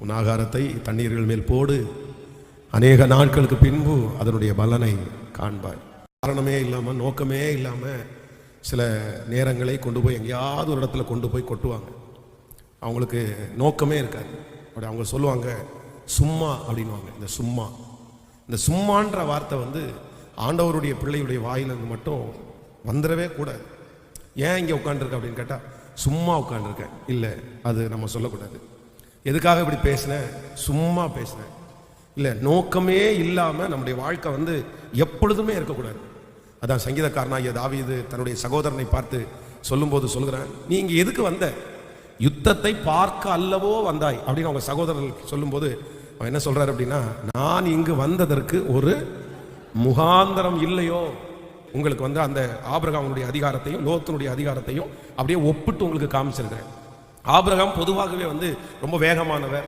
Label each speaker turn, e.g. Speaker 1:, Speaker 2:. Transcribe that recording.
Speaker 1: உன் ஆகாரத்தை தண்ணீர்கள் மேல் போடு, அநேக நாட்களுக்கு பின்பு அதனுடைய பலனை காண்பாய். காரணமே இல்லாமல், நோக்கமே இல்லாமல் சில நேரங்களை கொண்டு போய் எங்கேயாவது ஒரு இடத்துல கொண்டு போய் கொட்டுவாங்க. அவங்களுக்கு நோக்கமே இருக்காது. அப்படி அவங்க சொல்லுவாங்க சும்மா அப்படின்வாங்க. இந்த சும்மான்ற வார்த்தை ஆண்டவருடைய பிள்ளையுடைய வாயிலிருந்து மட்டும் வந்துடவே கூடாது. ஏன் இங்கே உட்காந்துருக்க அப்படின்னு கேட்டால், சும்மா உட்காந்துருக்கேன் இல்லை, அது நம்ம சொல்லக்கூடாது. எதுக்காக இப்படி பேசினேன்? சும்மா பேசினேன் இல்லை. நோக்கமே இல்லாமல் நம்முடைய வாழ்க்கை எப்பொழுதுமே இருக்கக்கூடாது. அதான் சங்கீதக்காரனாகிய தாவீது தன்னுடைய சகோதரனை பார்த்து சொல்லும்போது சொல்லுகிறேன், நீ இங்கே எதுக்கு வந்த? யுத்தத்தை பார்க்க அல்லவோ வந்தாய் அப்படின்னு அவங்க சகோதரர்கள் சொல்லும்போது அவன் என்ன சொல்றாரு அப்படின்னா, நான் இங்கு வந்ததற்கு ஒரு முகாந்தரம் இல்லையோ? உங்களுக்கு அந்த ஆபிரகாமுடைய அதிகாரத்தையும் லோத்தினுடைய அதிகாரத்தையும் அப்படியே ஒப்பிட்டு உங்களுக்கு காமிச்சிருக்கிறேன். ஆபிரகாம் பொதுவாகவே ரொம்ப வேகமானவர்.